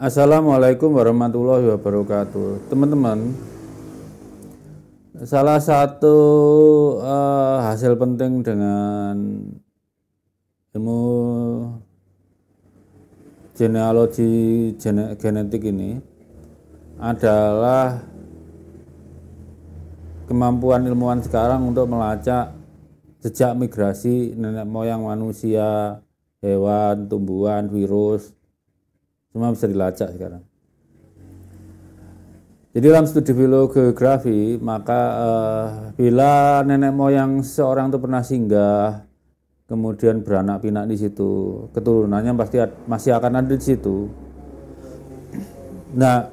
Assalamualaikum warahmatullahi wabarakatuh. Teman-teman, salah satu hasil penting dengan ilmu genealogi genetik ini adalah kemampuan ilmuwan sekarang untuk melacak jejak migrasi nenek moyang manusia, hewan, tumbuhan, virus, semua bisa dilacak sekarang. Jadi dalam studi filogeografi, maka bila nenek moyang seorang itu pernah singgah, kemudian beranak pinak di situ, keturunannya pasti masih akan ada di situ. Nah,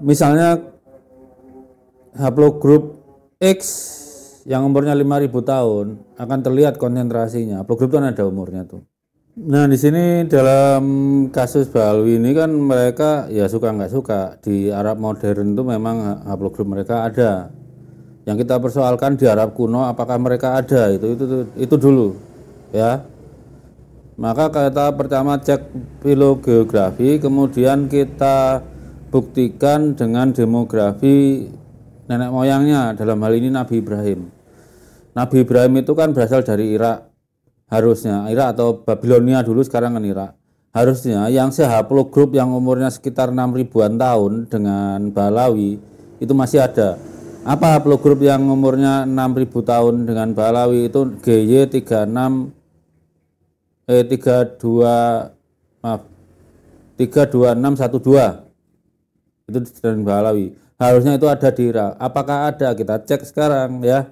misalnya haplogrup X yang umurnya 5.000 tahun akan terlihat konsentrasinya. Haplogrup itu ada umurnya tuh. Nah, di sini dalam kasus Balawi ini kan mereka ya suka nggak suka. Di Arab modern itu memang haplogrup mereka ada. Yang kita persoalkan di Arab kuno apakah mereka ada, itu dulu ya. Maka kita pertama cek filogeografi, kemudian kita buktikan dengan demografi nenek moyangnya, dalam hal ini Nabi Ibrahim. Nabi Ibrahim itu kan berasal dari Irak. Harusnya Irak atau Babilonia dulu, sekarang kan Irak. Harusnya yang sehaplogrup yang umurnya sekitar 6.000-an tahun dengan Balawi itu masih ada. Apa haplogrup yang umurnya 6.000 tahun dengan Balawi itu GY36 32612. Itu dengan Balawi. Harusnya itu ada di Irak. Apakah ada? Kita cek sekarang ya.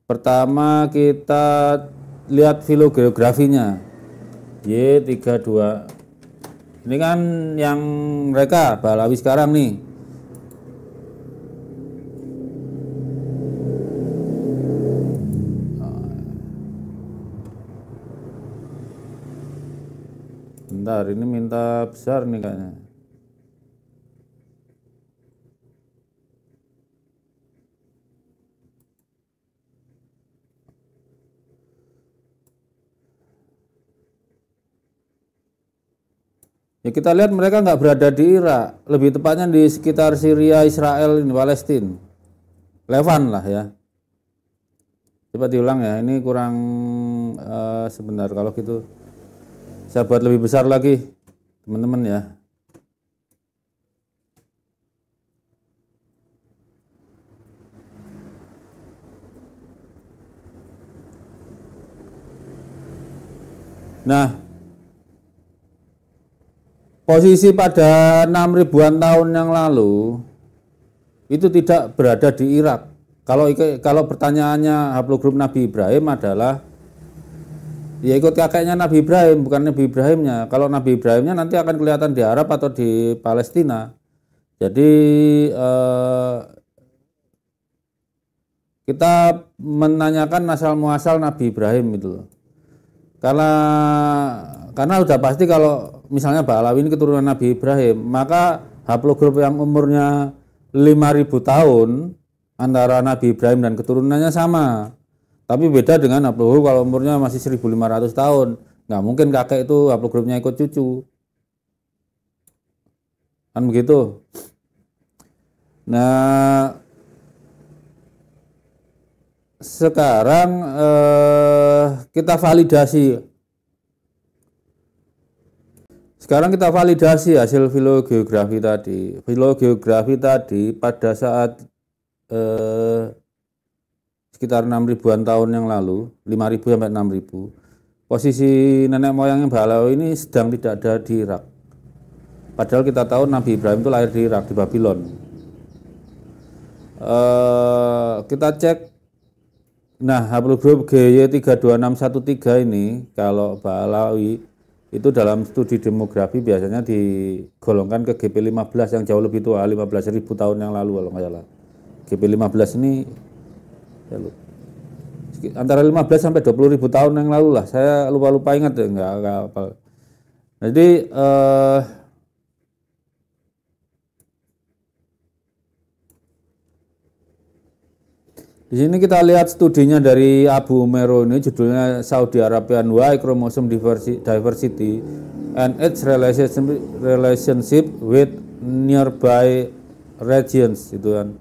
Pertama kita lihat filogeografinya. Y32. Ini kan yang mereka Balawi sekarang nih. Bentar, ini minta besar nih kayaknya. Ya kita lihat mereka nggak berada di Irak, lebih tepatnya di sekitar Syria, Israel, ini Palestina, Levan lah ya. Coba diulang ya, ini kurang sebentar, kalau gitu saya buat lebih besar lagi teman-teman ya. Nah, posisi pada 6.000-an tahun yang lalu itu tidak berada di Irak. Kalau pertanyaannya haplogrup Nabi Ibrahim adalah ya ikut kakeknya Nabi Ibrahim, bukan Nabi Ibrahimnya. Kalau Nabi Ibrahimnya nanti akan kelihatan di Arab atau di Palestina. Jadi kita menanyakan asal muasal Nabi Ibrahim itu. Karena udah pasti kalau misalnya Balawi ini keturunan Nabi Ibrahim, maka haplogrup yang umurnya 5.000 tahun antara Nabi Ibrahim dan keturunannya sama. Tapi beda dengan haplogrup kalau umurnya masih 1.500 tahun. Nggak mungkin kakek itu haplogrupnya ikut cucu. Kan begitu. Nah, sekarang kita validasi. Sekarang kita validasi hasil filogeografi tadi. Filogeografi tadi pada saat sekitar 6.000-an tahun yang lalu, 5.000 sampai 6.000, posisi nenek moyang yang Balawi ini sedang tidak ada di Irak. Padahal kita tahu Nabi Ibrahim itu lahir di Irak, di Babylon. Kita cek. Nah, haplogrup GY32613 ini kalau Balawi itu dalam studi demografi biasanya digolongkan ke GP15 yang jauh lebih tua, 15.000 tahun yang lalu kalau nggak salah. GP15 ini ya, antara 15 sampai 20.000 tahun yang lalu lah. Saya lupa ingat ya, nggak apa. Jadi di Di sini kita lihat studinya dari Abu Mero ini, judulnya Saudi Arabian Y Chromosome Diversity and its relationship with nearby regions, itu kan.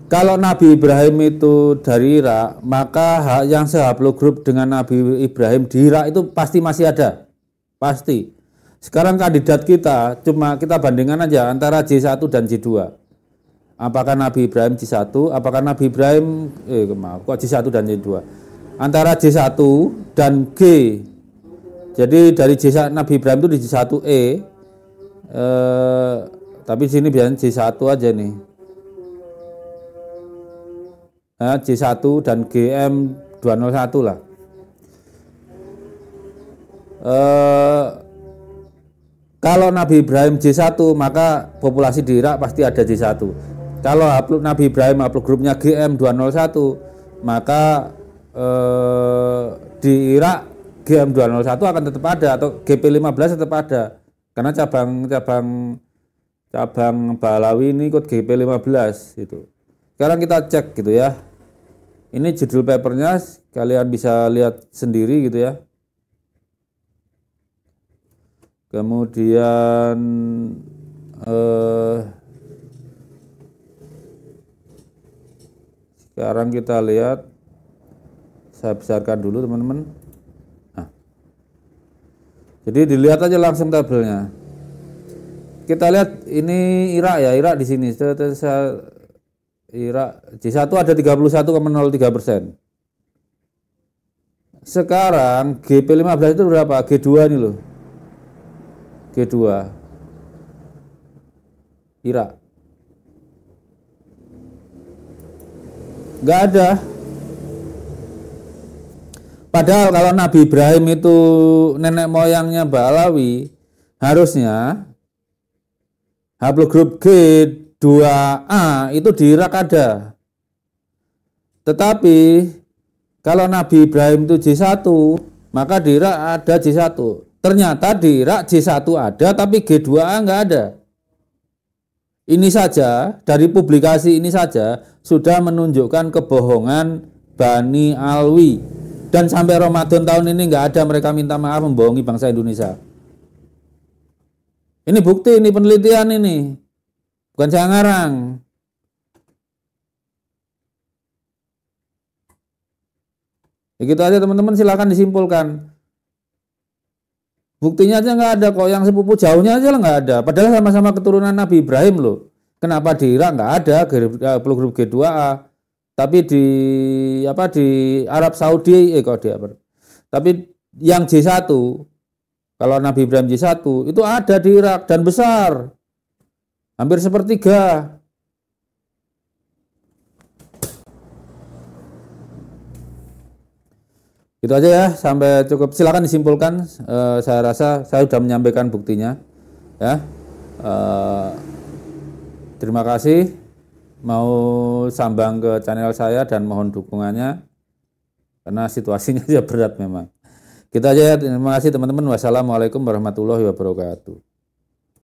Kalau Nabi Ibrahim itu dari Irak, maka hak yang sehaplogrup dengan Nabi Ibrahim di Irak itu pasti masih ada, pasti. Sekarang kandidat kita cuma kita bandingkan aja antara J1 dan J2. Apakah Nabi Ibrahim J1, apakah Nabi Ibrahim kok J1 dan J2? Antara J1 dan G. Jadi dari J1 Nabi Ibrahim itu di J1E. Tapi di sini biasanya J1 aja nih. J1 dan GM 201 lah. Kalau Nabi Ibrahim J1, maka populasi di Irak pasti ada J1. Kalau Nabi Ibrahim haplogrupnya GM201, maka di Irak GM201 akan tetap ada, atau GP15 tetap ada, karena cabang Balawi ini ikut GP15 itu. Sekarang kita cek gitu ya. Ini judul papernya, kalian bisa lihat sendiri gitu ya. Kemudian sekarang kita lihat, saya besarkan dulu teman-teman. Nah, jadi dilihat aja langsung tabelnya. Kita lihat ini Irak ya, Irak di sini. Irak J1 ada 31,03%. Sekarang GP15 itu berapa? G2 ini loh. G2 Irak nggak ada. Padahal kalau Nabi Ibrahim itu nenek moyangnya Balawi, harusnya haplogrup G2A itu di Irak ada. Tetapi kalau Nabi Ibrahim itu J1, maka di Irak ada J1. Ternyata di Irak J1 ada, tapi G2A nggak ada. Ini saja, dari publikasi ini saja sudah menunjukkan kebohongan Bani Alwi. Dan sampai Ramadan tahun ini nggak ada mereka minta maaf membohongi bangsa Indonesia. Ini bukti, ini penelitian ini. Bukan saya ngarang. Ya gitu aja teman-teman, silakan disimpulkan. Buktinya aja nggak ada kok, yang sepupu jauhnya aja nggak ada. Padahal sama-sama keturunan Nabi Ibrahim loh. Kenapa di Irak nggak ada haplogrup G2A? Tapi di Arab Saudi tapi yang J1, kalau Nabi Ibrahim J1 itu ada di Irak dan besar. Hampir sepertiga. Itu aja ya, sampai cukup. Silakan disimpulkan. Saya rasa saya sudah menyampaikan buktinya. Ya, terima kasih. Mau sambang ke channel saya dan mohon dukungannya karena situasinya aja berat memang. Kita aja ya. Terima kasih teman-teman. Wassalamualaikum warahmatullahi wabarakatuh.